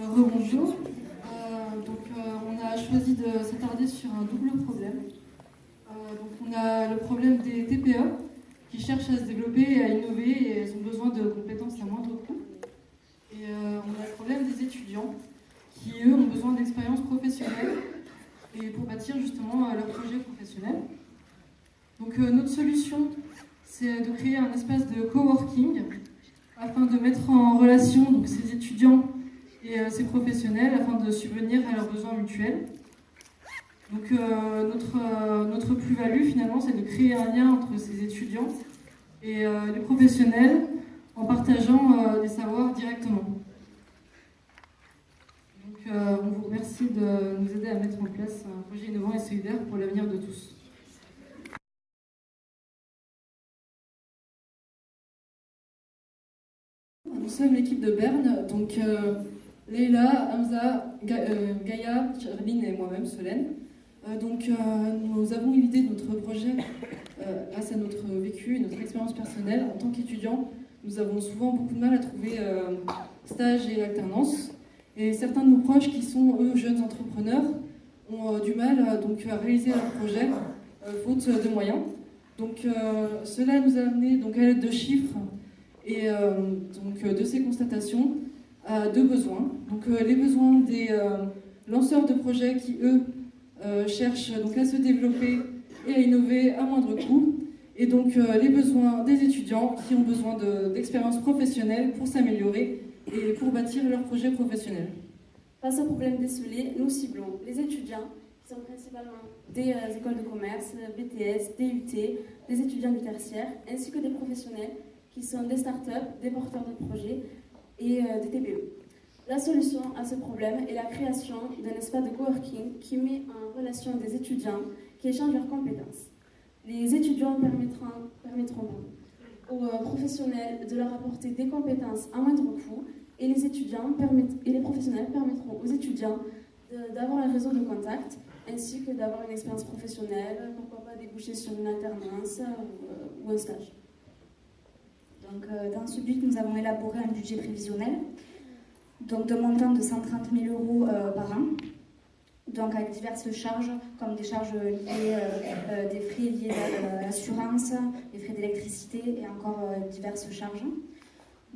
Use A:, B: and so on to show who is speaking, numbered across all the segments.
A: Rebonjour. On a choisi de s'attarder sur un double problème. On a le problème des TPE qui cherchent à se développer et à innover et elles ont besoin de compétences à moindre coût. Et on a le problème des étudiants qui, eux, ont besoin d'expériences professionnelles et pour bâtir justement leur projet professionnel. Donc notre solution, c'est de créer un espace de coworking afin de mettre en relation donc, ces étudiants et ces professionnels afin de subvenir à leurs besoins mutuels. Donc notre plus-value finalement, c'est de créer un lien entre ces étudiants et les professionnels en partageant des savoirs directement. Donc on vous remercie de nous aider à mettre en place un projet innovant et solidaire pour l'avenir de tous. Nous sommes l'équipe de Berne, donc Leila, Hamza, Gaïa, Charline et moi-même, Solène. Nous avons eu l'idée de notre projet grâce à notre vécu et notre expérience personnelle. En tant qu'étudiants, nous avons souvent beaucoup de mal à trouver stage et alternance. Et certains de nos proches qui sont, eux, jeunes entrepreneurs, ont du mal à réaliser leur projet, faute de moyens. Cela nous a amené à l'aide de chiffres et de ces constatations à deux besoins. Les besoins des lanceurs de projets qui, eux, cherchent à se développer et à innover à moindre coût, et les besoins des étudiants qui ont besoin d'expériences professionnelles pour s'améliorer et pour bâtir leur projet professionnel.
B: Face au problème décelé, nous ciblons les étudiants, qui sont principalement des écoles de commerce, BTS, DUT, des étudiants du tertiaire, ainsi que des professionnels qui sont des startups, des porteurs de projets et des TPE. La solution à ce problème est la création d'un espace de coworking qui met en relation des étudiants qui échangent leurs compétences. Les étudiants permettront aux professionnels de leur apporter des compétences à moindre coût et les professionnels permettront aux étudiants d'avoir un réseau de contacts ainsi que d'avoir une expérience professionnelle, pourquoi pas déboucher sur une alternance ou un stage.
C: Dans ce but, nous avons élaboré un budget prévisionnel d'un montant de 130 000 € par an, avec diverses charges, comme des charges liées, des frais liés à l'assurance, des frais d'électricité et encore diverses charges.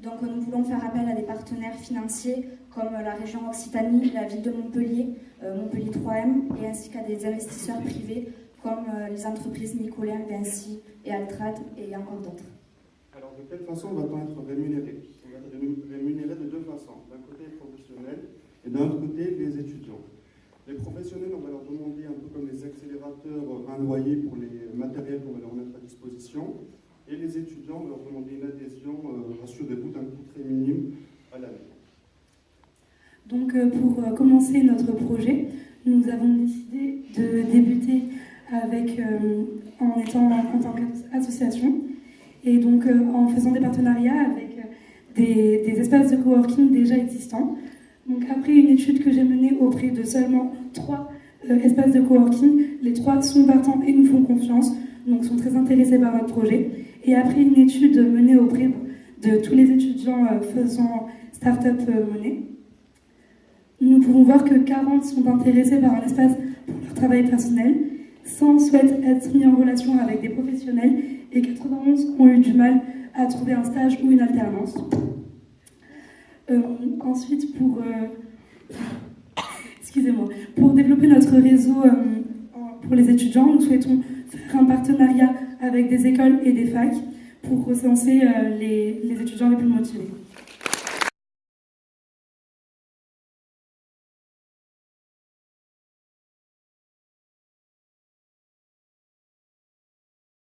C: Nous voulons faire appel à des partenaires financiers comme la région Occitanie, la ville de Montpellier, Montpellier 3M, et ainsi qu'à des investisseurs privés comme les entreprises Nicolin, Vinci et Altrad et encore d'autres.
D: Alors, de quelle façon va-t-on être rémunéré? On va être rémunéré de deux façons. D'un côté, les professionnels et d'un autre côté, les étudiants. Les professionnels, on va leur demander, un peu comme les accélérateurs, un loyer pour les matériels qu'on va leur mettre à disposition. Et les étudiants, on va leur demander une adhésion, rassurez-vous, d'un coût très minime à l'année.
E: Pour commencer notre projet, nous avons décidé de débuter en étant en tant qu'association. Et en faisant des partenariats avec des espaces de coworking déjà existants. Après une étude que j'ai menée auprès de seulement 3 espaces de coworking, les 3 sont partants et nous font confiance, sont très intéressés par notre projet. Et après une étude menée auprès de tous les étudiants faisant Startup Monnaie, nous pouvons voir que 40 sont intéressés par un espace pour leur travail personnel, 100 souhaitent être mis en relation avec des professionnels et 91 ont eu du mal à trouver un stage ou une alternance. Ensuite, pour développer notre réseau pour les étudiants, nous souhaitons faire un partenariat avec des écoles et des facs pour recenser les étudiants les plus motivés.